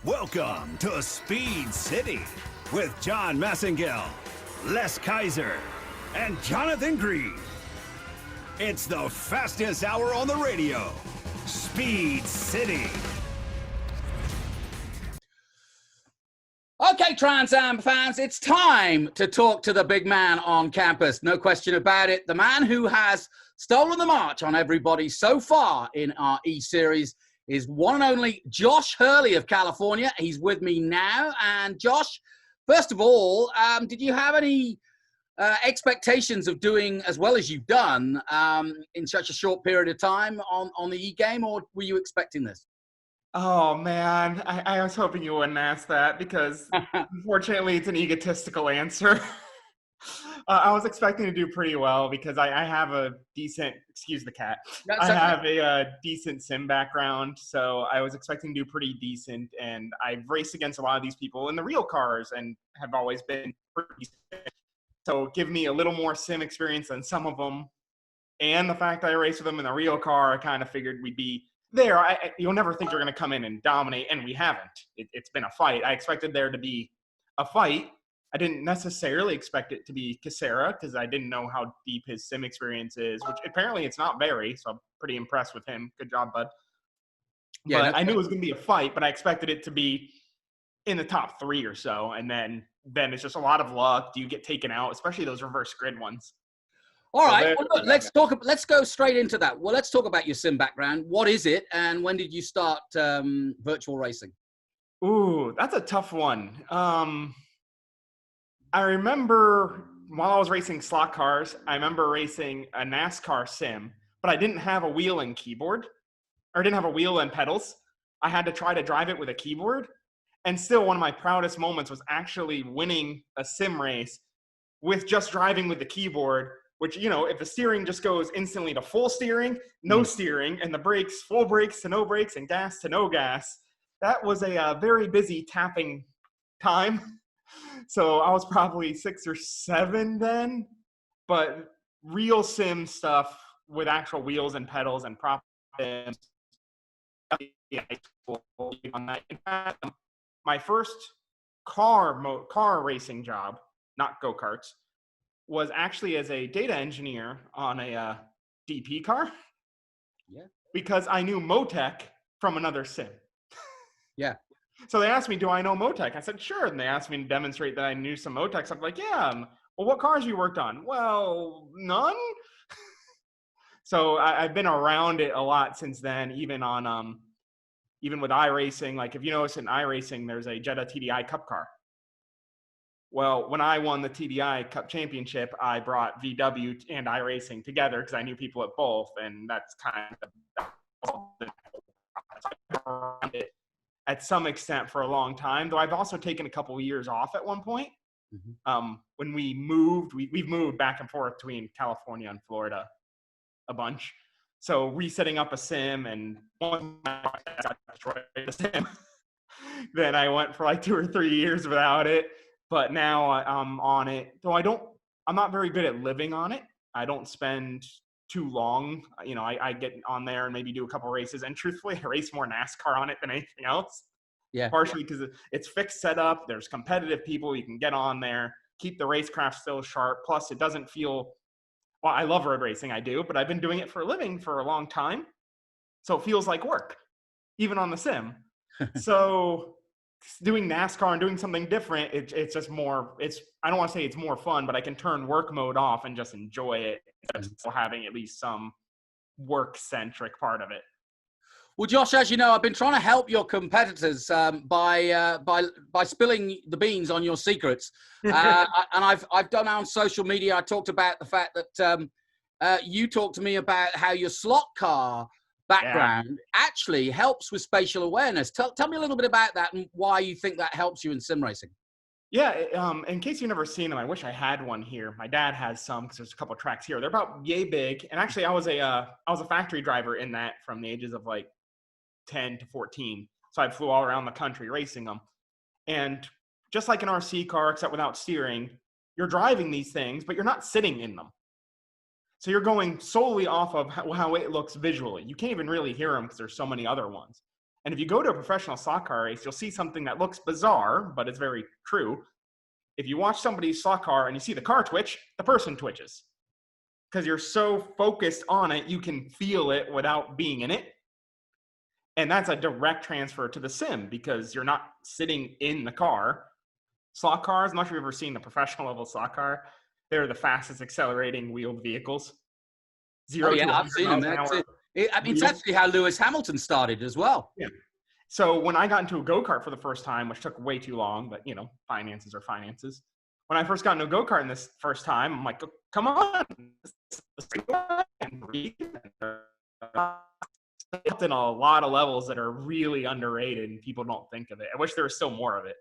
Welcome to Speed City with John Massengill, Les Kaiser, and Jonathan Green. It's the fastest hour on the radio. Speed City. Okay, Trans Am fans, it's time to talk to the big man on campus. No question about it. The man who has stolen the march on everybody so far in our E-Series is one and only Josh Hurley of California. He's with me now. And Josh, first of all, did you have any expectations of doing as well as you've done in such a short period of time on the E-game, or were you expecting this? Oh, man, I was hoping you wouldn't ask that because, unfortunately, it's an egotistical answer. I was expecting to do pretty well because I have a decent, excuse the cat, I have a decent sim background, so I was expecting to do pretty decent, and I've raced against a lot of these people in the real cars and have always been pretty decent. So give me a little more sim experience than some of them, and the fact that I raced with them in the real car, I kind of figured we'd be there. You'll never think you're going to come in and dominate, and we haven't. It's been a fight. I expected there to be a fight. I didn't necessarily expect it to be Casera because I didn't know how deep his sim experience is, which apparently it's not very, so I'm pretty impressed with him. Good job, bud. Yeah, but I knew it was going to be a fight, but I expected it to be in the top 3 or so, and then it's just a lot of luck. Do you get taken out, especially those reverse grid ones? All right, well, look, let's go straight into that. Well, let's talk about your sim background. What is it, and when did you start virtual racing? Ooh, that's a tough one. I remember while I was racing slot cars, I remember racing a NASCAR sim, but I didn't have a wheel and keyboard, or I didn't have a wheel and pedals. I had to try to drive it with a keyboard, and still one of my proudest moments was actually winning a sim race with just driving with the keyboard, which, you know, if the steering just goes instantly to full steering, no steering, and the brakes, full brakes to no brakes, and gas to no gas, that was a very busy tapping time. So I was probably 6 or 7 then, but real sim stuff with actual wheels and pedals and prop sims. My first car racing job, not go-karts, was actually as a data engineer on a DP car. Yeah. Because I knew Motec from another sim. Yeah. So they asked me, do I know Motec? I said, sure. And they asked me to demonstrate that I knew some Motecs. I'm like, yeah. Well, what cars you worked on? Well, none. So I've been around it a lot since then, even with iRacing. Like if you notice in iRacing, there's a Jetta TDI Cup car. Well, when I won the TDI Cup Championship, I brought VW and iRacing together because I knew people at both, and that's kind of around it at some extent for a long time. Though I've also taken a couple of years off at one point. When we moved, we've moved back and forth between California and Florida a bunch. So resetting up a sim, and once I got destroyed the sim, then I went for like 2 or 3 years without it. But now I'm on it. Though I'm not very good at living on it. I don't spend too long. You know, I get on there and maybe do a couple races. And truthfully, I race more NASCAR on it than anything else. Yeah. Partially because it's fixed setup. There's competitive people. You can get on there, keep the racecraft still sharp. Plus, it doesn't feel, well, I love road racing. I do, but I've been doing it for a living for a long time. So it feels like work, even on the sim. So doing NASCAR and doing something different, it's just more, I don't want to say it's more fun, but I can turn work mode off and just enjoy it instead of still having at least some work-centric part of it. Well, Josh, as you know, I've been trying to help your competitors by spilling the beans on your secrets. And I've done on social media, I talked about the fact that you talked to me about how your slot car background actually helps with spatial awareness. Tell me a little bit about that and why you think that helps you in sim racing. Yeah, in case you've never seen them, I wish I had one here. My dad has some because there's a couple of tracks here. They're about yay big, and actually, I was a factory driver in that from the ages of like 10 to 14. So I flew all around the country racing them, and just like an RC car, except without steering, you're driving these things, but you're not sitting in them. So you're going solely off of how it looks visually. You can't even really hear them because there's so many other ones. And if you go to a professional slot car race, you'll see something that looks bizarre, but it's very true. If you watch somebody's slot car and you see the car twitch, the person twitches. Because you're so focused on it, you can feel it without being in it. And that's a direct transfer to the sim because you're not sitting in the car. Slot cars, I'm not sure if you've ever seen a professional level slot car. They're the fastest accelerating wheeled vehicles. Oh, yeah, I've seen them. It's actually how Lewis Hamilton started as well. Yeah. So when I got into a go-kart for the first time, which took way too long, but, finances are finances. When I first got into a go-kart in this first time, I'm like, come on. It's in a lot of levels that are really underrated and people don't think of it. I wish there was still more of it.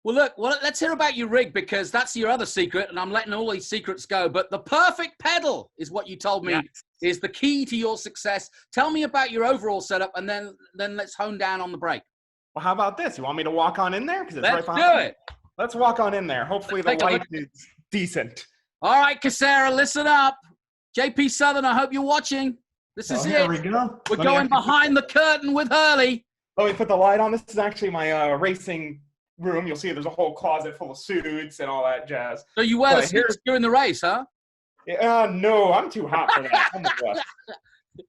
Well, let's hear about your rig because that's your other secret, and I'm letting all these secrets go. But the perfect pedal is what you told me is the key to your success. Tell me about your overall setup, and then let's hone down on the brake. Well, how about this? You want me to walk on in there? Because it's let's right behind do it. Let's walk on in there. Hopefully the light is decent. All right, Casera, listen up. JP Southern, I hope you're watching. This is it. Here we go. We're going behind the curtain with Hurley. Let me put the light on. This is actually my racing room. You'll see there's a whole closet full of suits and all that jazz. So you wear the suits during the race, huh? No, I'm too hot for that.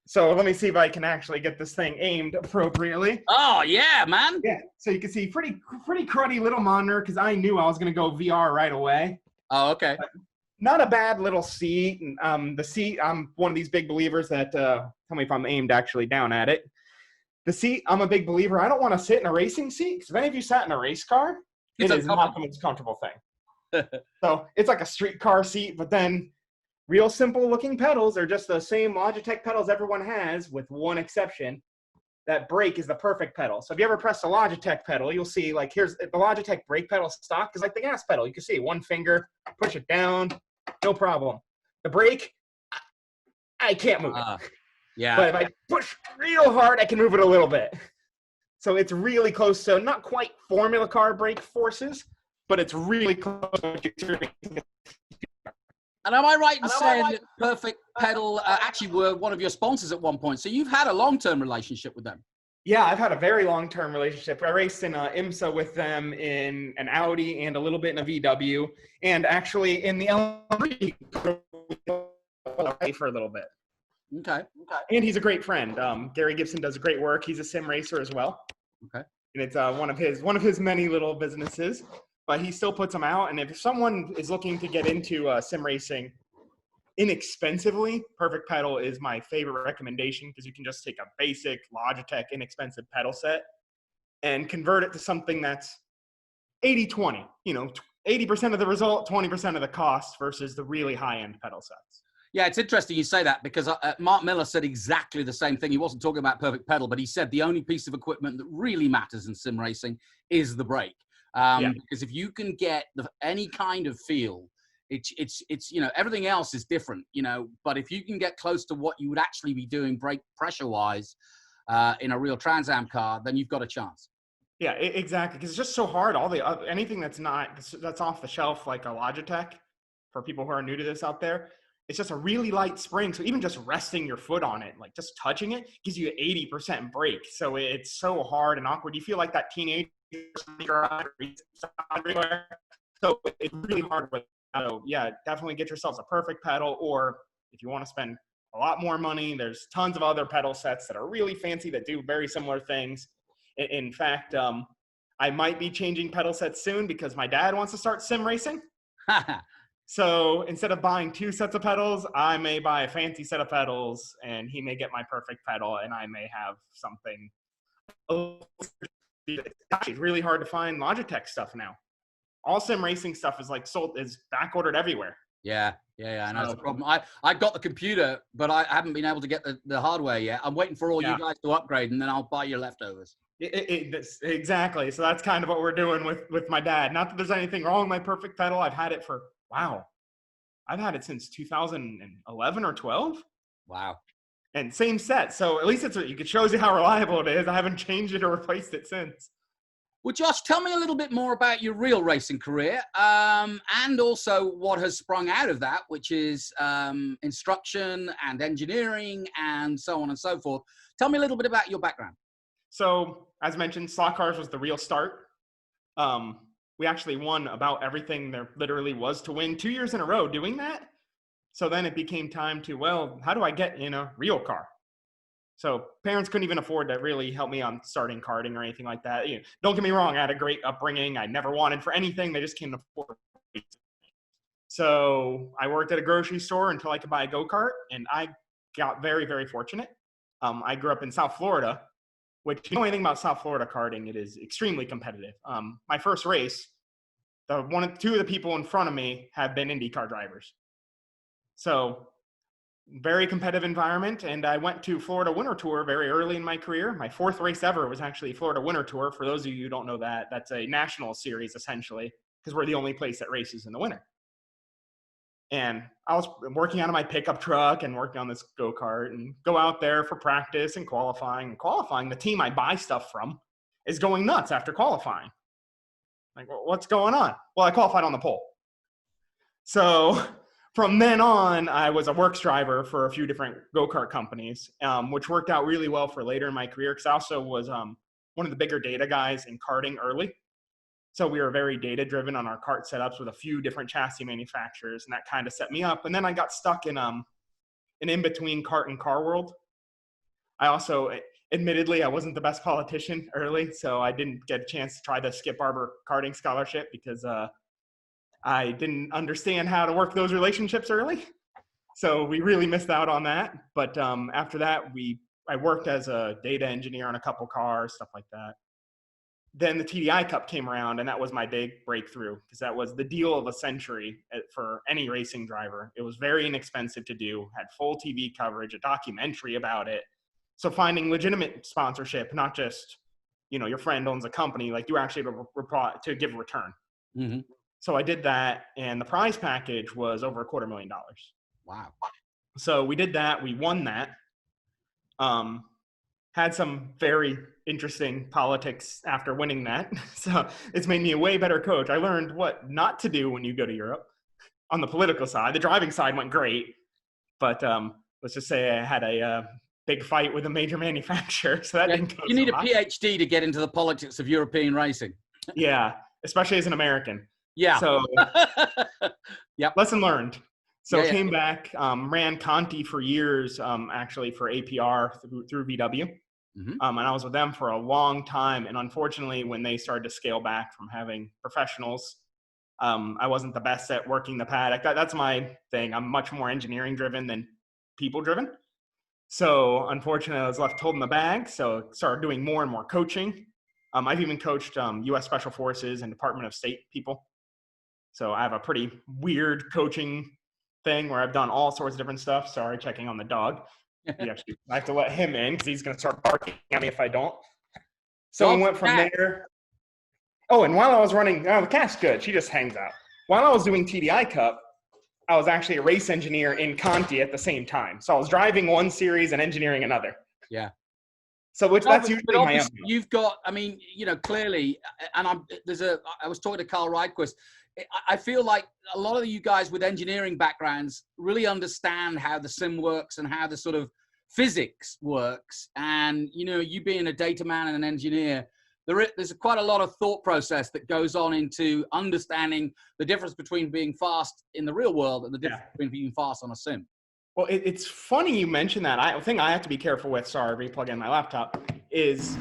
So let me see if I can actually get this thing aimed appropriately. Oh, yeah, man. Yeah, so you can see pretty cruddy little monitor because I knew I was going to go VR right away. Oh, okay. But not a bad little seat. And the seat, I'm one of these big believers that, tell me if I'm aimed actually down at it. The seat, I'm a big believer. I don't want to sit in a racing seat because if any of you sat in a race car, it is not the most comfortable thing. So it's like a street car seat, but then real simple looking pedals are just the same Logitech pedals everyone has with one exception. That brake is the perfect pedal. So if you ever press the Logitech pedal, you'll see like here's the Logitech brake pedal stock is like the gas pedal. You can see one finger, push it down, no problem. The brake, I can't move it. Yeah. But if I push real hard, I can move it a little bit. So it's really close to not quite Formula Car brake forces, but it's really close to what you're doing. And am I right in saying that Perfect Pedal actually were one of your sponsors at one point? So you've had a long-term relationship with them. Yeah, I've had a very long-term relationship. I raced in IMSA with them in an Audi and a little bit in a VW, and actually in the LMP for a little bit. Okay. And he's a great friend. Gary Gibson does great work. He's a sim racer as well. Okay. And it's one of his many little businesses, but he still puts them out. And if someone is looking to get into sim racing inexpensively, Perfect Pedal is my favorite recommendation because you can just take a basic Logitech inexpensive pedal set and convert it to something that's 80-20. 80% of the result, 20% of the cost versus the really high-end pedal sets. Yeah, it's interesting you say that because Mark Miller said exactly the same thing. He wasn't talking about Perfect Pedal, but he said the only piece of equipment that really matters in sim racing is the brake. Because if you can get any kind of feel, it's everything else is different, but if you can get close to what you would actually be doing brake pressure-wise in a real Trans Am car, then you've got a chance. Yeah, exactly. Because it's just so hard. Anything that's off the shelf, like a Logitech, for people who are new to this out there, it's just a really light spring. So even just resting your foot on it, like just touching it, gives you 80% brake. So it's so hard and awkward. You feel like that teenager everywhere. So it's really hard. So yeah, definitely get yourselves a Perfect Pedal. Or if you want to spend a lot more money, there's tons of other pedal sets that are really fancy that do very similar things. In fact, I might be changing pedal sets soon because my dad wants to start sim racing. So instead of buying 2 sets of pedals, I may buy a fancy set of pedals and he may get my Perfect Pedal and I may have something. It's really hard to find Logitech stuff now. All sim racing stuff is back ordered everywhere. Yeah, I know it's a problem. I got the computer, but I haven't been able to get the hardware yet. I'm waiting for all you guys to upgrade and then I'll buy your leftovers. Exactly. So that's kind of what we're doing with my dad. Not that there's anything wrong with my Perfect Pedal. I've had it since 2011 or 12. Wow. And same set. So at least it shows you how reliable it is. I haven't changed it or replaced it since. Well, Josh, tell me a little bit more about your real racing career and also what has sprung out of that, which is instruction and engineering and so on and so forth. Tell me a little bit about your background. So as mentioned, slot cars was the real start. We actually won about everything there literally was to win 2 years in a row doing that. So then it became time to, well, how do I get in a real car? So parents couldn't even afford to really help me on starting karting or anything like that. Don't get me wrong, I had a great upbringing. I never wanted for anything. They just can't afford it. So I worked at a grocery store until I could buy a go-kart, and I got very, very fortunate. I grew up in South Florida, which, if you know anything about South Florida karting, it is extremely competitive. My first race, two of the people in front of me have been IndyCar drivers. So very competitive environment, and I went to Florida Winter Tour very early in my career. My fourth race ever was actually Florida Winter Tour. For those of you who don't know that, that's a national series essentially, because we're the only place that races in the winter. And I was working out of my pickup truck and working on this go-kart and go out there for practice and qualifying. And qualifying, the team I buy stuff from is going nuts after qualifying. Like, well, what's going on? Well, I qualified on the pole. So from then on, I was a works driver for a few different go-kart companies, which worked out really well for later in my career, because I also was one of the bigger data guys in karting early. So we were very data-driven on our kart setups with a few different chassis manufacturers, and that kind of set me up. And then I got stuck in an in-between kart and car world. I also, admittedly, I wasn't the best politician early, so I didn't get a chance to try the Skip Barber karting scholarship because I didn't understand how to work those relationships early. So we really missed out on that. But after that, I worked as a data engineer on a couple cars, stuff like that. Then the TDI Cup came around, and that was my big breakthrough, because that was the deal of a century for any racing driver. It was very inexpensive to do, had full TV coverage, a documentary about it. So finding legitimate sponsorship, not just, your friend owns a company, like you actually to give a return. Mm-hmm. So I did that, and the prize package was over $250,000. Wow. So we did that. We won that. Had some very interesting politics after winning that. So it's made me a way better coach. I learned what not to do when you go to Europe on the political side. The driving side went great, but let's just say I had a big fight with a major manufacturer. So that didn't go You need so a hot. PhD to get into the politics of European racing. Yeah, especially as an American. Yeah. So yep. Lesson learned. So Yeah. Came back, ran Conti for years, actually for APR through VW. Mm-hmm. And I was with them for a long time. And unfortunately, when they started to scale back from having professionals, I wasn't the best at working the paddock. That's my thing. I'm much more engineering driven than people driven. So unfortunately, I was left holding the bag. So started doing more and more coaching. I've even coached U.S. Special Forces and Department of State people. So I have a pretty weird coaching thing where I've done all sorts of different stuff. Sorry, checking on the dog. I have to let him in because he's going to start barking at me if I don't. So we went from there. Oh, and while I was running, the cat's good. She just hangs out. While I was doing TDI Cup, I was actually a race engineer in Conti at the same time. So I was driving one series and engineering another. Yeah. So that's usually my MO. You've got, clearly, and I was talking to Carl Rydquist. I feel like a lot of you guys with engineering backgrounds really understand how the sim works and how the sort of physics works. And, you being a data man and an engineer, there's quite a lot of thought process that goes on into understanding the difference between being fast in the real world and the difference between being fast on a sim. Well, it's funny you mentioned that. I think I have to be careful with, sorry, plug in my laptop, is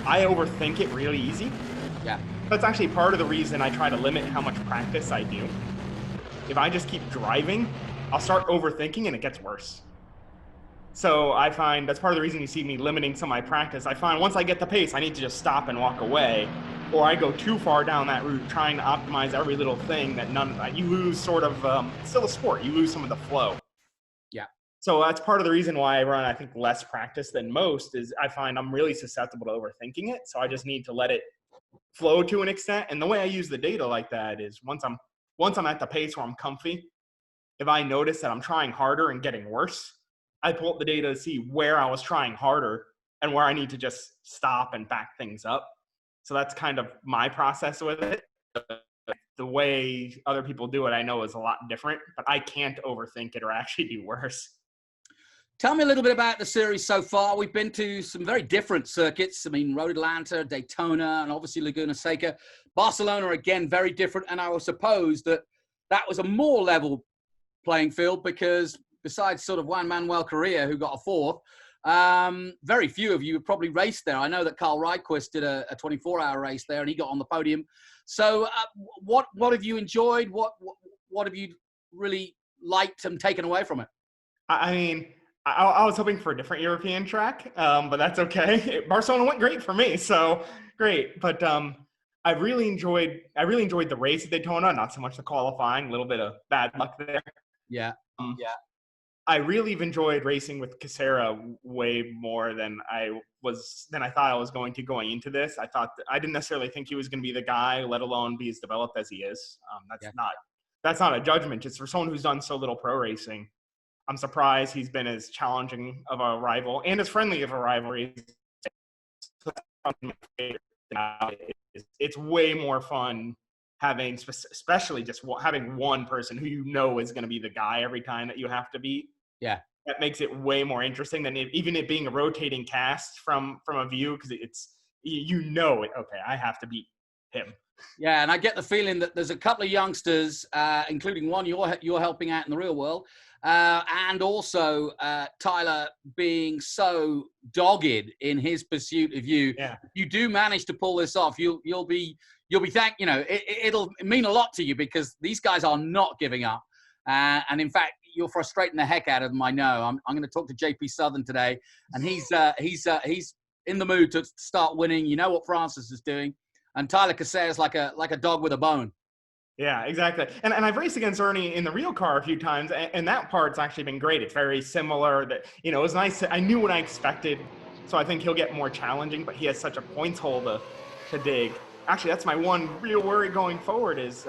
I overthink it really easy. Yeah. That's actually part of the reason I try to limit how much practice I do. If I just keep driving, I'll start overthinking and it gets worse. So I find that's part of the reason you see me limiting some of my practice. I find once I get the pace, I need to just stop and walk away, or I go too far down that route trying to optimize every little thing that you lose sort of, it's still a sport, you lose some of the flow. Yeah. So that's part of the reason why I run, I think, less practice than most is I find I'm really susceptible to overthinking it. So I just need to let it flow to an extent. And the way I use the data like that is once I'm at the pace where I'm comfy, if I notice that I'm trying harder and getting worse, I pull up the data to see where I was trying harder and where I need to just stop and back things up. So that's kind of my process with it. The way other people do it, I know is a lot different, but I can't overthink it or actually do worse. Tell me a little bit about the series so far. We've been to some very different circuits. I mean, Road Atlanta, Daytona, and obviously Laguna Seca. Barcelona, again, very different. And I would suppose that was a more level playing field because besides sort of Juan Manuel Correa, who got a fourth, very few of you have probably raced there. I know that Carl Reicquist did a 24-hour race there, and he got on the podium. So what have you enjoyed? What have you really liked and taken away from it? I mean, I was hoping for a different European track, but that's okay. Barcelona went great for me, so great. But I really enjoyed the race at Daytona, not so much the qualifying. A little bit of bad luck there. Yeah. I really have enjoyed racing with Casera way more than I thought I was going to going into this. I didn't necessarily think he was going to be the guy, let alone be as developed as he is. That's not a judgment. Just for someone who's done so little pro racing, I'm surprised he's been as challenging of a rival and as friendly of a rivalry. It's way more fun having, especially just having one person who is going to be the guy every time that you have to beat. Yeah, that makes it way more interesting than even it being a rotating cast from a view, because it's okay, I have to beat him. Yeah, and I get the feeling that there's a couple of youngsters, including one you're helping out in the real world, and also Tyler being so dogged in his pursuit of you. Yeah. You do manage to pull this off. You'll be it'll mean a lot to you because these guys are not giving up. And in fact, you're frustrating the heck out of them. I know. I'm going to talk to JP Southern today, and he's in the mood to start winning. You know what Francis is doing. And Tyler Casser is like a dog with a bone. Yeah, exactly. And I've raced against Ernie in the real car a few times, and that part's actually been great. It's very similar. That it was nice. I knew what I expected, so I think he'll get more challenging. But he has such a points hole to dig. Actually, that's my one real worry going forward is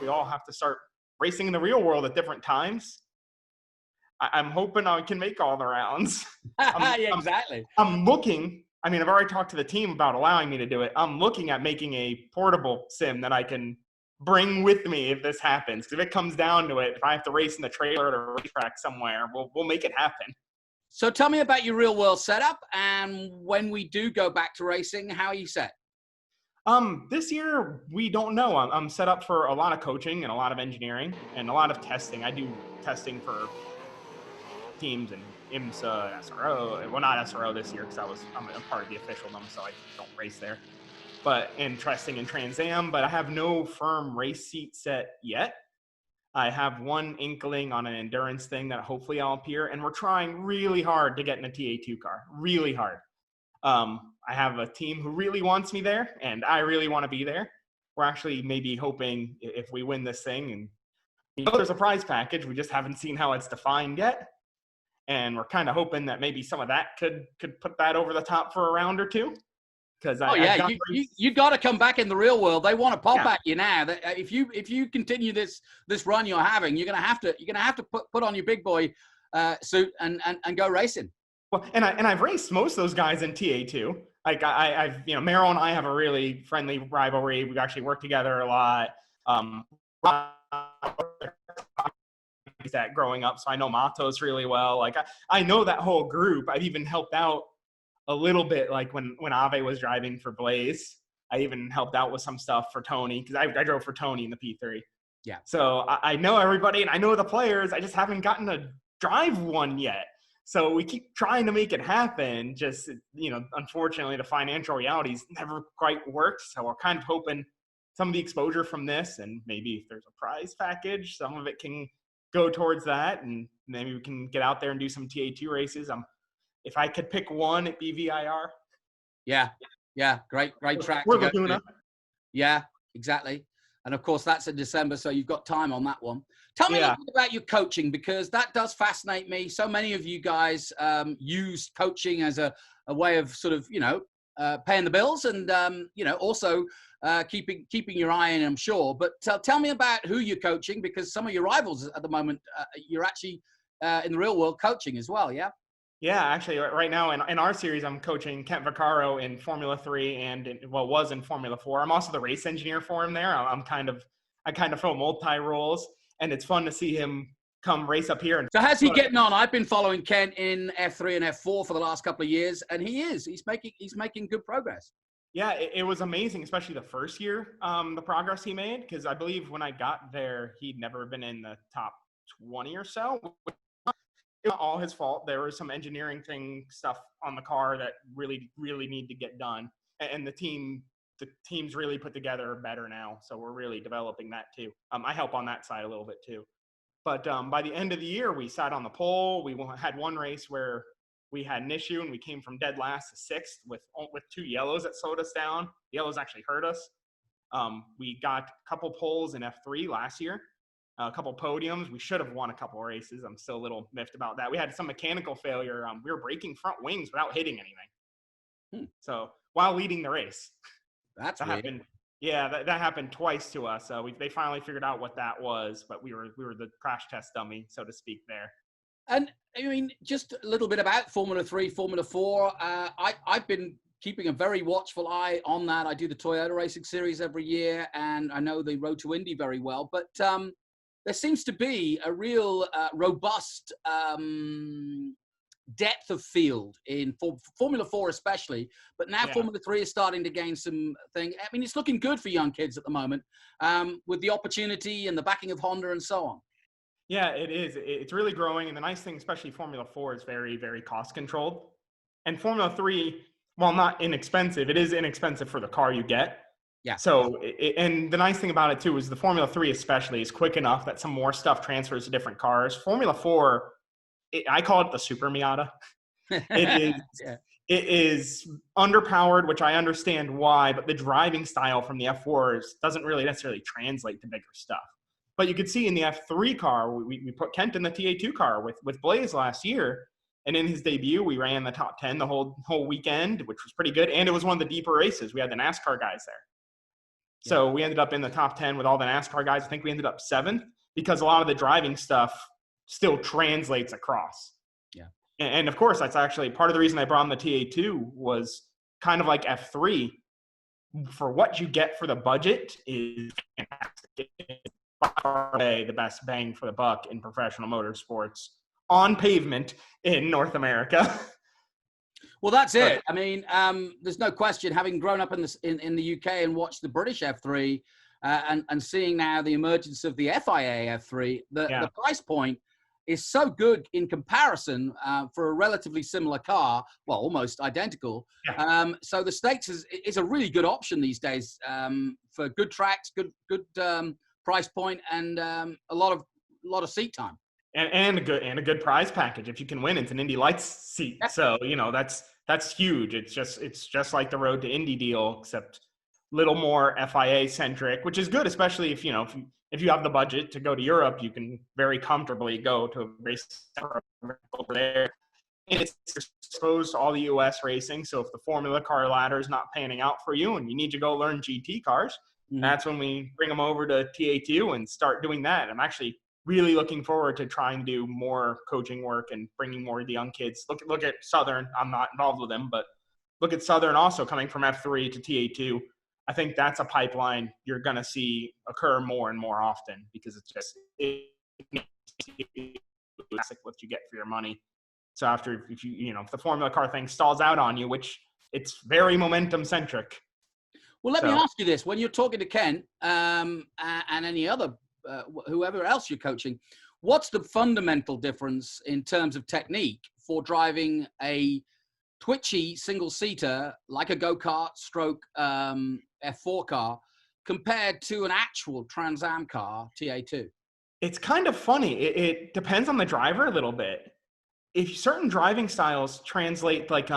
we all have to start racing in the real world at different times. I'm hoping I can make all the rounds. Yeah, exactly. I'm looking. I mean, I've already talked to the team about allowing me to do it. I'm looking at making a portable sim that I can bring with me if this happens. Because if it comes down to it, if I have to race in the trailer at a racetrack somewhere, we'll make it happen. So tell me about your real world setup, and when we do go back to racing, how are you set? This year, we don't know. I'm set up for a lot of coaching and a lot of engineering and a lot of testing. I do testing for teams and IMSA and SRO. Well, not SRO this year because I'm a part of the officialdom, so I don't race there. But in testing in Trans Am, but I have no firm race seat set yet. I have one inkling on an endurance thing that hopefully I'll appear, and we're trying really hard to get in a TA2 car, really hard. I have a team who really wants me there, and I really want to be there. We're actually maybe hoping if we win this thing, and there's a prize package, we just haven't seen how it's defined yet. And we're kind of hoping that maybe some of that could put that over the top for a round or two. Because you got to come back in the real world. They want to pop at you now. If you continue this run you're having, you're gonna have to put on your big boy suit and go racing. Well, and I've raced most of those guys in TA2. Like I've Merrill and I have a really friendly rivalry. We've actually worked together a lot. That growing up, so I know Matos really well. Like I know that whole group. I've even helped out a little bit, like when Ave was driving for Blaze. I even helped out with some stuff for Tony because I drove for Tony in the P3. Yeah. So I know everybody and I know the players. I just haven't gotten to drive one yet. So we keep trying to make it happen. Just unfortunately, the financial realities never quite worked. So we're kind of hoping some of the exposure from this, and maybe if there's a prize package, some of it can go towards that, and maybe we can get out there and do some TA2 races. If I could pick one, it'd be VIR. Yeah, great track. We're Laguna. Yeah, exactly. And of course, that's in December, so you've got time on that one. Tell me a little bit about your coaching, because that does fascinate me. So many of you guys use coaching as a way of sort of, paying the bills and, also keeping your eye in, I'm sure. But tell me about who you're coaching, because some of your rivals at the moment, you're actually in the real world coaching as well, yeah? Yeah, actually, right now in our series, I'm coaching Kent Vaccaro in Formula 3 and was in Formula 4. I'm also the race engineer for him there. I kind of fill multi roles, and it's fun to see him come race up here. And so how's he getting on? I've been following Kent in F3 and F4 for the last couple of years, and he's making good progress. Yeah, it was amazing, especially the first year, the progress he made, because I believe when I got there, he'd never been in the top 20 or so. It was all his fault. There was some engineering stuff on the car that really, really need to get done. And the team's really put together better now. So we're really developing that too. I help on that side a little bit too. But by the end of the year, we sat on the pole. We had one race where we had an issue and we came from dead last to sixth with 2 yellows that slowed us down. The yellows actually hurt us. We got a couple poles in F3 last year, a couple podiums. We should have won a couple races. I'm still a little miffed about that. We had some mechanical failure. We were breaking front wings without hitting anything. So while leading the race, that happened. Yeah, that happened twice to us. They finally figured out what that was, but we were the crash test dummy, so to speak, there. And I mean, just a little bit about Formula 3, Formula 4. I've been keeping a very watchful eye on that. I do the Toyota Racing Series every year, and I know the Road to Indy very well. But there seems to be a real robust depth of field in Formula 4 especially. But now Formula 3 is starting to gain some thing. I mean, it's looking good for young kids at the moment with the opportunity and the backing of Honda and so on. Yeah, it is. It's really growing. And the nice thing, especially Formula 4, is very, very cost controlled. And Formula 3, while not inexpensive, it is inexpensive for the car you get. Yeah. So, and the nice thing about it too is the Formula 3 especially is quick enough that some more stuff transfers to different cars. Formula 4, I call it the Super Miata. It is. It is underpowered, which I understand why, but the driving style from the F4s doesn't really necessarily translate to bigger stuff. But you could see in the F3 car, we put Kent in the TA2 car with Blaze last year. And in his debut, we ran the top 10 the whole weekend, which was pretty good. And it was one of the deeper races. We had the NASCAR guys there. So we ended up in the top 10 with all the NASCAR guys. I think we ended up 7th because a lot of the driving stuff still translates across. Yeah. And of course, that's actually part of the reason I brought on the TA2 was kind of like F3. For what you get for the budget is fantastic. The best bang for the buck in professional motorsports on pavement in North America. Well, that's it. I mean, there's no question, having grown up in the UK and watched the British F3 and seeing now the emergence of the FIA F3, the price point is so good in comparison for a relatively similar car, well, almost identical. Yeah. So the States is a really good option these days for good tracks, good price point, and a lot of seat time, and a good prize package. If you can win, it's an Indy Lights seat. Yeah. So that's huge. It's just like the Road to Indy deal, except a little more FIA centric, which is good, especially if you have the budget to go to Europe, you can very comfortably go to a race over there. And it's exposed to all the U.S. racing. So if the Formula car ladder is not panning out for you and you need to go learn GT cars, that's when we bring them over to TA2 and start doing that. I'm actually really looking forward to trying to do more coaching work and bringing more of the young kids. Look at Southern. I'm not involved with them, but look at Southern also coming from F3 to TA2. I think that's a pipeline you're going to see occur more and more often because it's just what you get for your money. So after if the Formula car thing stalls out on you, which it's very momentum centric. Well, let me ask you this: when you're talking to Ken and any other whoever else you're coaching, what's the fundamental difference in terms of technique for driving a twitchy single-seater like a go-kart stroke F4 car compared to an actual Trans Am car, TA2? It's kind of funny. It depends on the driver a little bit. If certain driving styles translate, like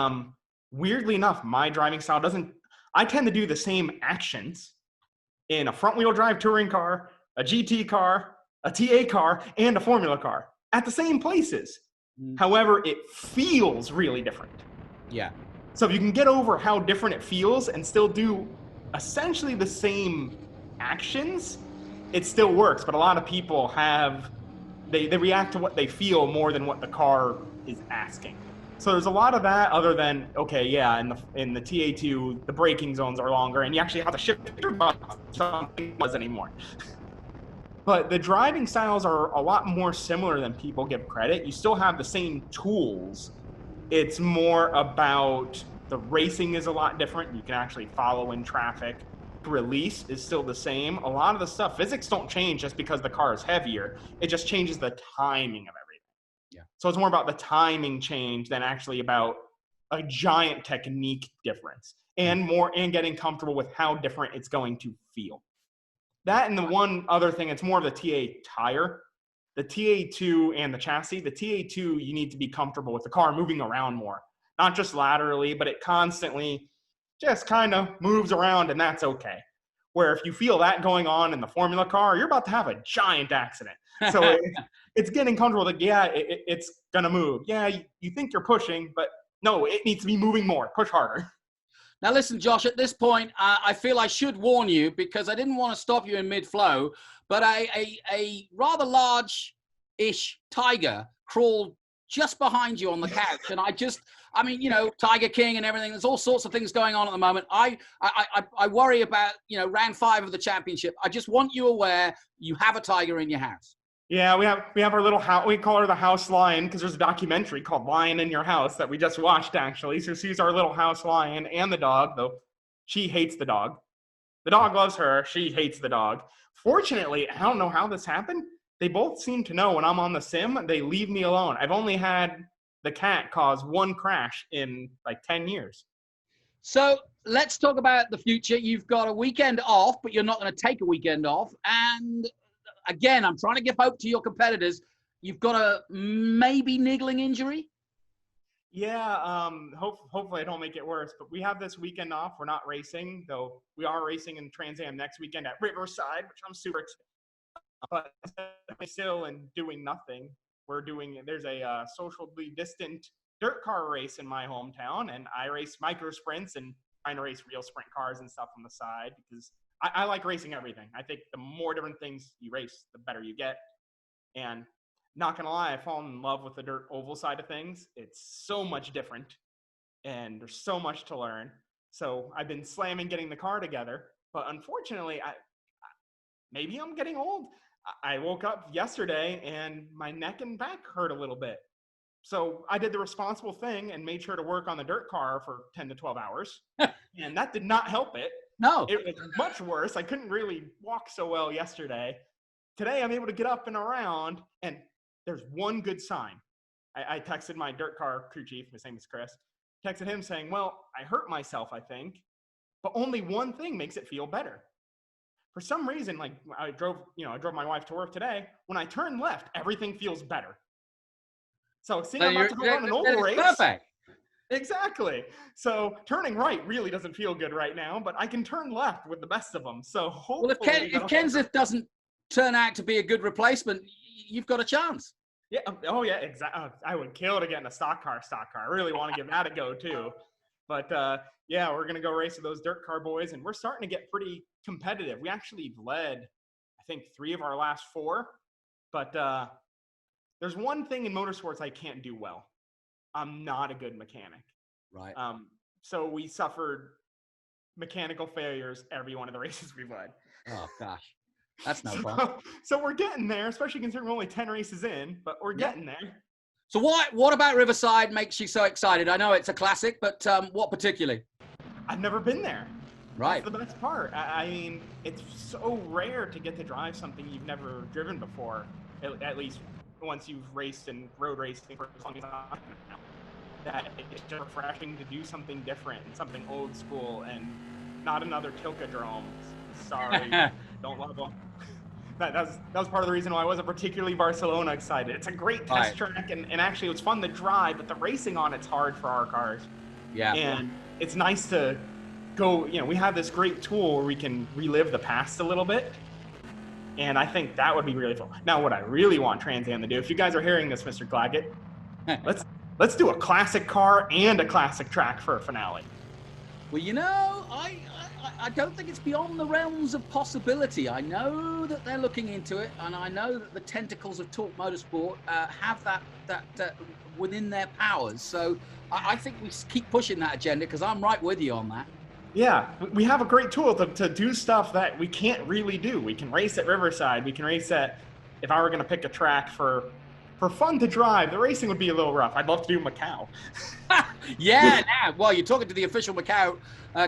weirdly enough, my driving style doesn't. I tend to do the same actions in a front-wheel drive touring car, a GT car, a TA car, and a Formula car at the same places. However, it feels really different. Yeah. So if you can get over how different it feels and still do essentially the same actions, it still works. But a lot of people they react to what they feel more than what the car is asking. So there's a lot of that other than, in the TA2, the braking zones are longer and you actually have to shift your button. Something was anymore. So, it's a lot of that. And then, of course, the Formula car thing stalls out on you, which it's very momentum centric. So after if you have the budget to go to Europe, you can very comfortably go to a race over there. And it's just it's very momentum centric. So but the driving styles are a lot more similar than people give credit. You still have the same tools. It's more about the racing is a lot different. You can actually follow in traffic. Release is still the same. A lot of the stuff, physics don't change just because the car is heavier. It just changes the timing of everything. Yeah. So it's more about the timing change than actually about a giant technique difference, and getting comfortable with how different it's going to feel. That, and the one other thing, it's more of the TA tire. The TA2 and the chassis. The TA2, you need to be comfortable with the car moving around more. Not just laterally, but it constantly just kind of moves around, and that's okay. Where if you feel that going on in the Formula car, you're about to have a giant accident. So it's getting comfortable that, it's going to move. Yeah, you think you're pushing, but no, it needs to be moving more. Push harder. Now, listen, Josh, at this point, I feel I should warn you because I didn't want to stop you in mid-flow, but a rather large-ish tiger crawled just behind you on the couch. And Tiger King and everything. There's all sorts of things going on at the moment. I worry about, round 5 of the championship. I just want you aware you have a tiger in your house. Yeah, we have our little house. We call her the house lion because there's a documentary called Lion in Your House that we just watched, actually. So she's our little house lion, and the dog, though she hates the dog. The dog loves her. She hates the dog. Fortunately, I don't know how this happened. They both seem to know when I'm on the sim, they leave me alone. I've only had the cat cause 1 crash in like 10 years. So let's talk about the future. You've got a weekend off, but you're not going to take a weekend off. And again, I'm trying to give hope to your competitors. You've got a maybe niggling injury? Yeah, hopefully I don't make it worse. But we have this weekend off. We're not racing, though we are racing in Trans Am next weekend at Riverside, which I'm super excited. But still and doing nothing. There's a socially distant dirt car race in my hometown, and I race micro sprints and trying to race real sprint cars and stuff on the side because I like racing everything. I think the more different things you race, the better you get. And not gonna lie, I've fallen in love with the dirt oval side of things. It's so much different, and there's so much to learn. So I've been slamming getting the car together, but unfortunately, maybe I'm getting old. I woke up yesterday and my neck and back hurt a little bit. So I did the responsible thing and made sure to work on the dirt car for 10 to 12 hours. And that did not help it. No. It was much worse. I couldn't really walk so well yesterday. Today I'm able to get up and around, and there's one good sign. I texted my dirt car crew chief, his name is Chris, texted him saying, well, I hurt myself, I think, but only one thing makes it feel better. For some reason, like I drove my wife to work today. When I turn left, everything feels better. So seeing I'm about to go on an oval race. Perfect. Exactly. So turning right really doesn't feel good right now, but I can turn left with the best of them. So hopefully, if Kenseth doesn't turn out to be a good replacement, you've got a chance. Yeah. Oh yeah. Exactly. I would kill to get in a stock car. I really want to give that a go too. But yeah, we're gonna go race with those dirt car boys, and we're starting to get pretty competitive. We actually led, I think, 3 of our last 4. But there's one thing in motorsports I can't do well. I'm not a good mechanic. Right. So we suffered mechanical failures every one of the races we led. Oh gosh, that's no fun. So we're getting there, especially considering we're only 10 races in, but we're getting there. So what about Riverside makes you so excited? I know it's a classic, but what particularly? I've never been there. Right. That's the best part. I mean, it's so rare to get to drive something you've never driven before, at least once you've raced and road racing for as long as I now. That it's just refreshing to do something different and something old school and not another Tilcadrome. Sorry, don't love them. That was part of the reason why I wasn't particularly Barcelona excited. It's a great test track, and actually it was fun to drive, but the racing on it's hard for our cars. Yeah. And it's nice to go, we have this great tool where we can relive the past a little bit. And I think that would be really fun. Now, what I really want Trans Am to do, if you guys are hearing this, Mr. Claggett, let's do a classic car and a classic track for a finale. Well, I don't think it's beyond the realms of possibility. I know that they're looking into it, and I know that the tentacles of Talk Motorsport have that within their powers. So I think we keep pushing that agenda because I'm right with you on that. Yeah, we have a great tool to do stuff that we can't really do. We can race at Riverside. We can race at, if I were going to pick a track for fun to drive, the racing would be a little rough. I'd love to do Macau. Yeah, well, you're talking to the official Macau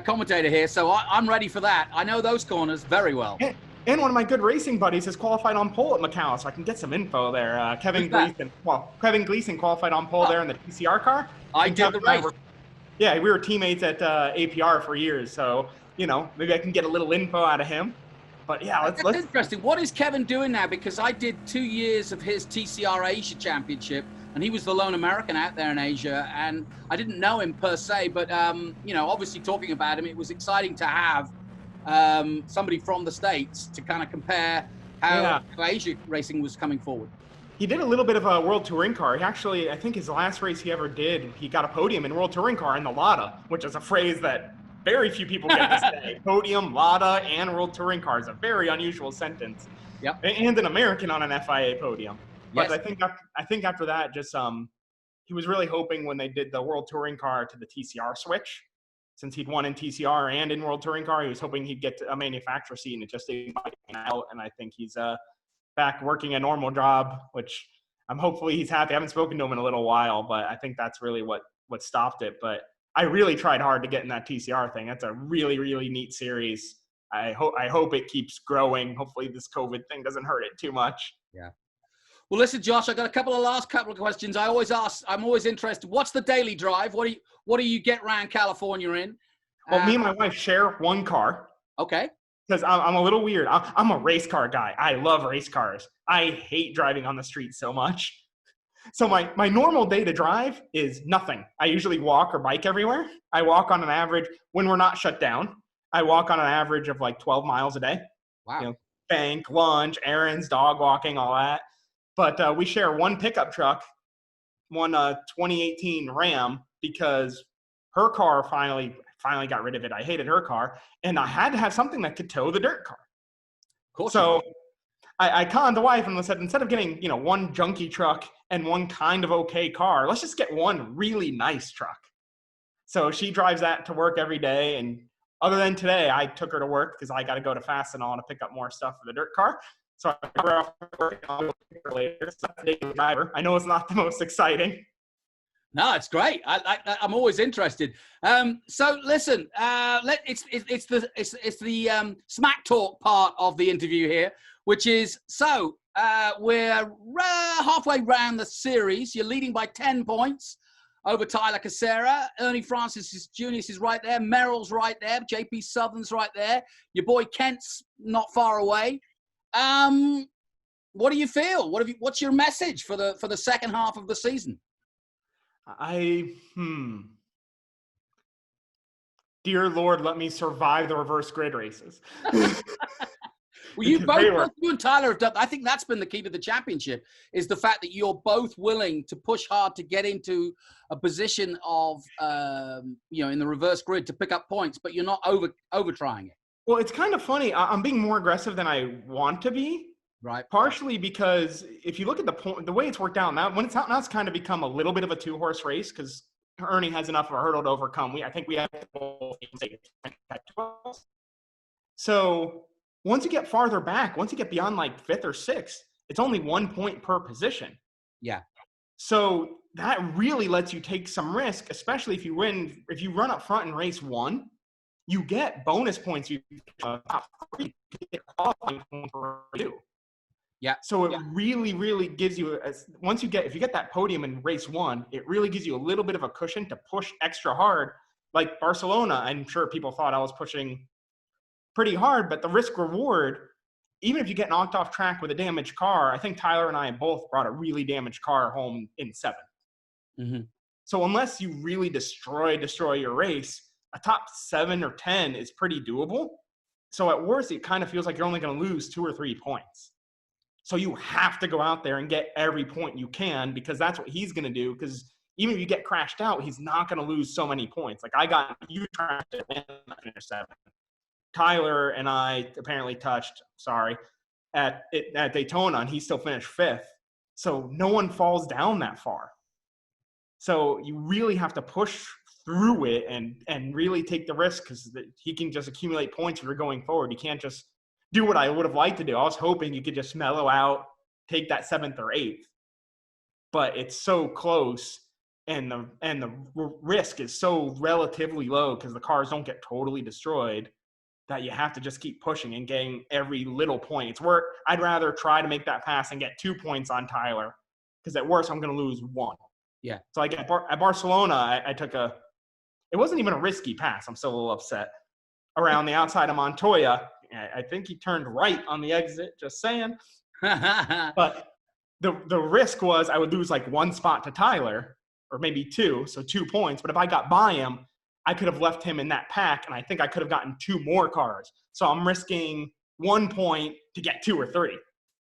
commentator here, so I'm ready for that. I know those corners very well. And one of my good racing buddies has qualified on pole at Macau, so I can get some info there. Kevin Gleason. Well, Kevin Gleason qualified on pole there in the TCR car. I did the race. Yeah, we were teammates at APR for years, so, maybe I can get a little info out of him. But yeah, That's interesting. What is Kevin doing now? Because I did 2 years of his TCR Asia Championship, and he was the lone American out there in Asia, and I didn't know him per se, but, obviously talking about him, it was exciting to have somebody from the States to kind of compare how Asia racing was coming forward. He did a little bit of a World Touring Car. He actually, I think his last race he ever did, he got a podium in World Touring Car in the Lada, which is a phrase that very few people get to say. Podium, Lada, and World Touring Car is a very unusual sentence. Yep. And an American on an FIA podium. Yes. But I think after that, just he was really hoping when they did the World Touring Car to the TCR switch, since he'd won in TCR and in World Touring Car, he was hoping he'd get a manufacturer seat, and it just didn't work out. And I think he's back working a normal job, which hopefully he's happy. I haven't spoken to him in a little while, but I think that's really what stopped it. But I really tried hard to get in that TCR thing. That's a really, really neat series. I hope it keeps growing. Hopefully this COVID thing doesn't hurt it too much. Yeah. Well, listen, Josh, I got a last couple of questions. I'm always interested. What's the daily drive? What do you get around California in? Well, me and my wife share one car. Okay. Because I'm a little weird. I'm a race car guy. I love race cars. I hate driving on the street so much. So my normal day to drive is nothing. I usually walk or bike everywhere. I walk on an average, when we're not shut down, I walk on an average of like 12 miles a day. Wow. Bank, lunch, errands, dog walking, all that. But we share one pickup truck, one 2018 Ram, because her car finally got rid of it. I hated her car, and I had to have something that could tow the dirt car. Cool. So I conned the wife and said, instead of getting, one junky truck and one kind of okay car, let's just get one really nice truck. So she drives that to work every day. And other than today, I took her to work because I got to go to Fastenal to pick up more stuff for the dirt car. So I got her off work and I'll pick her later. So that's the driver. I know it's not the most exciting. No, it's great. I'm always interested. So listen, it's the smack talk part of the interview here, which is we're halfway around the series. You're leading by 10 points over Tyler Casera. Ernie Francis Jr. is right there. Merrill's right there. JP Southern's right there. Your boy Kent's not far away. What do you feel? What's your message for the second half of the season? Dear Lord, let me survive the reverse grid races. Well, you and Tyler have done. I think that's been the key to the championship, is the fact that you're both willing to push hard to get into a position of, in the reverse grid to pick up points, but you're not over trying it. Well, it's kind of funny. I'm being more aggressive than I want to be. Right. Partially because if you look at the way it's worked out now, when it's out now, it's kind of become a little bit of a 2-horse race because Ernie has enough of a hurdle to overcome. I think we have so once you get farther back, once you get beyond like 5th or 6th, it's only 1 point per position. Yeah. So that really lets you take some risk, especially if you run up front in race 1, you get bonus points. You get qualifying points for you. Yeah. So it really, really gives you if you get that podium in race 1, it really gives you a little bit of a cushion to push extra hard. Like Barcelona, I'm sure people thought I was pushing pretty hard, but the risk reward, even if you get knocked off track with a damaged car, I think Tyler and I both brought a really damaged car home in 7th. Mm-hmm. So unless you really destroy your race, a top 7 or 10 is pretty doable. So at worst, it kind of feels like you're only going to lose 2 or 3 points. So you have to go out there and get every point you can, because that's what he's going to do. Because even if you get crashed out, he's not going to lose so many points. Like you crashed at Atlanta, 7. Tyler and I apparently touched, at Daytona, and he still finished 5th. So no one falls down that far. So you really have to push through it and really take the risk, because he can just accumulate points if you're going forward. You can't just do what I would have liked to do. I was hoping you could just mellow out, take that 7th or 8th, but it's so close, and the risk is so relatively low because the cars don't get totally destroyed, that you have to just keep pushing and getting every little point. It's where I'd rather try to make that pass and get 2 points on Tyler, because at worst I'm going to lose 1. Yeah. So like at Barcelona, I took it wasn't even a risky pass. I'm still a little upset. Around the outside of Montoya, I think he turned right on the exit, just saying. But the risk was I would lose like 1 spot to Tyler, or maybe 2, so 2 points. But if I got by him, I could have left him in that pack, and I think I could have gotten 2 more cars. So I'm risking 1 point to get 2 or 3.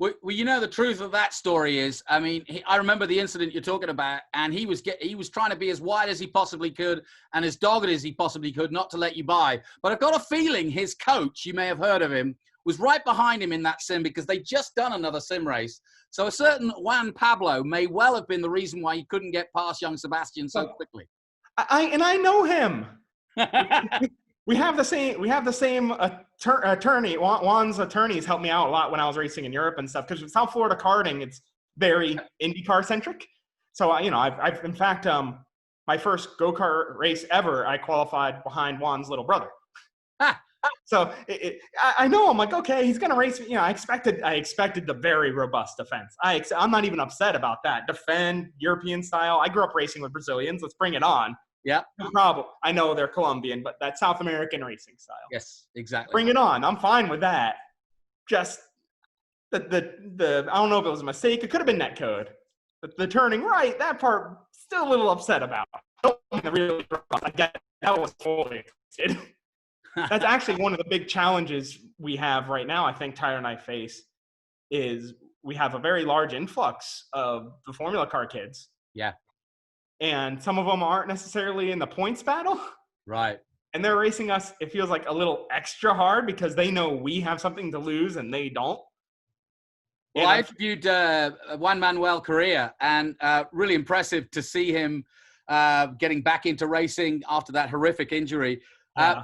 Well, you know, the truth of that story is, I mean, I remember the incident you're talking about, and he was trying to be as wide as he possibly could and as dogged as he possibly could not to let you by. But I've got a feeling his coach, you may have heard of him, was right behind him in that sim, because they'd just done another sim race. So a certain Juan Pablo may well have been the reason why he couldn't get past young Sebastian so quickly. I know him. We have the same attorney. Juan's attorneys helped me out a lot when I was racing in Europe and stuff, because with South Florida karting, it's very IndyCar centric. So I've in fact, my first go-kart race ever, I qualified behind Juan's little brother. So I know, I'm like, okay, he's gonna race. You know, I expected the very robust defense. I'm not even upset about that. Defend European style. I grew up racing with Brazilians. Let's bring it on. Yeah. No problem. I know they're Colombian, but that's South American racing style. Yes, exactly. Bring it on. I'm fine with that. Just the I don't know if it was a mistake. It could have been netcode. But the turning right, that part, still a little upset about. Really, I get that was totally expected. That's actually one of the big challenges we have right now, I think Tyler and I face, is we have a very large influx of the Formula Car kids. Yeah. And some of them aren't necessarily in the points battle. Right. And they're racing us, it feels like, a little extra hard, because they know we have something to lose and they don't. Well, I interviewed Juan Manuel Correa, and really impressive to see him getting back into racing after that horrific injury. But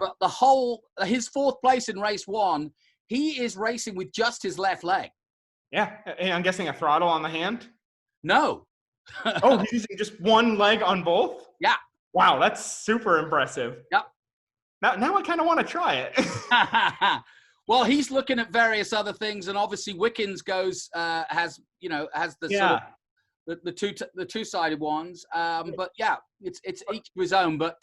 his 4th place in race 1, he is racing with just his left leg. Yeah. And I'm guessing a throttle on the hand? No. Oh, he's using just one leg on both? Yeah. Wow, that's super impressive. Yep. Now I kind of want to try it. Well, he's looking at various other things, and obviously Wickens has the sort of the two-sided ones. But yeah, it's each to his own. But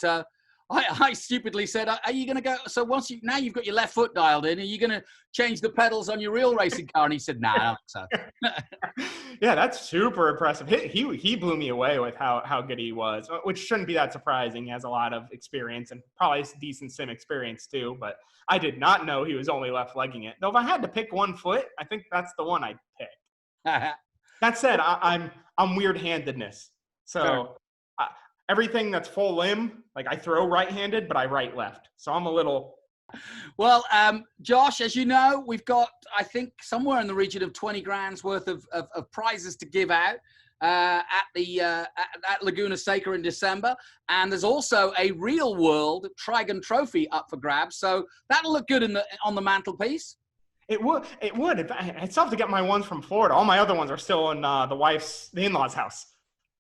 I stupidly said, "Are you going to go?" So now you've got your left foot dialed in, are you going to change the pedals on your real racing car? And he said, "Nah, I don't think so." Yeah, that's super impressive. He blew me away with how good he was, which shouldn't be that surprising. He has a lot of experience and probably decent sim experience too. But I did not know he was only left legging it. Though if I had to pick one foot, I think that's the one I'd pick. That said, I'm weird-handedness, so. Sure. Everything that's full limb, like I throw right-handed, but I right-left. So I'm a little. Well, Josh, as you know, we've got, I think, somewhere in the region of 20 grand's worth of prizes to give out at Laguna Seca in December. And there's also a real-world Trigon Trophy up for grabs. So that'll look good on the mantelpiece. It would. I still have to get my ones from Florida. All my other ones are still in the in-laws' house.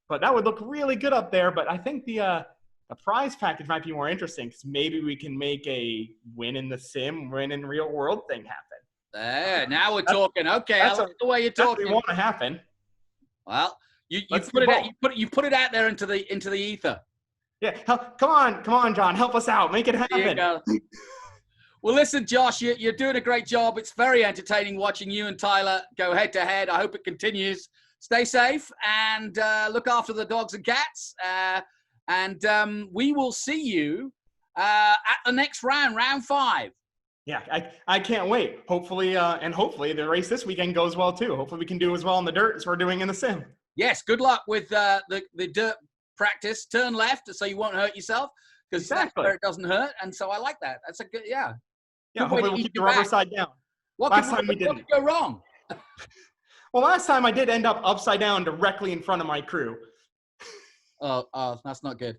But that would look really good up there. But I think the prize package might be more interesting, because maybe we can make a win in the sim, win in real world thing happen. Now we're talking. Okay, I like the way you're talking. That's what want to happen. Well, you put it out there into the ether. Yeah, come on, John, help us out, make it happen. There you go. Well, listen, Josh, you're doing a great job. It's very entertaining watching you and Tyler go head to head. I hope it continues. Stay safe and look after the dogs and cats. And we will see you at the next round 5. Yeah, I can't wait. Hopefully the race this weekend goes well too. Hopefully we can do as well in the dirt as we're doing in the sim. Yes, good luck with the dirt practice. Turn left so you won't hurt yourself, because that's where it doesn't hurt. And so I like that. That's a good, yeah. Yeah, hopefully we'll keep the Riverside down. What could go wrong? Well, last time I did end up upside down directly in front of my crew. Oh, that's not good.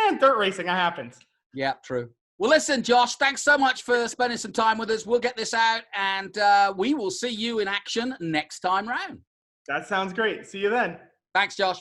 And dirt racing, that happens. Yeah, true. Well, listen, Josh, thanks so much for spending some time with us. We'll get this out, and we will see you in action next time round. That sounds great. See you then. Thanks, Josh.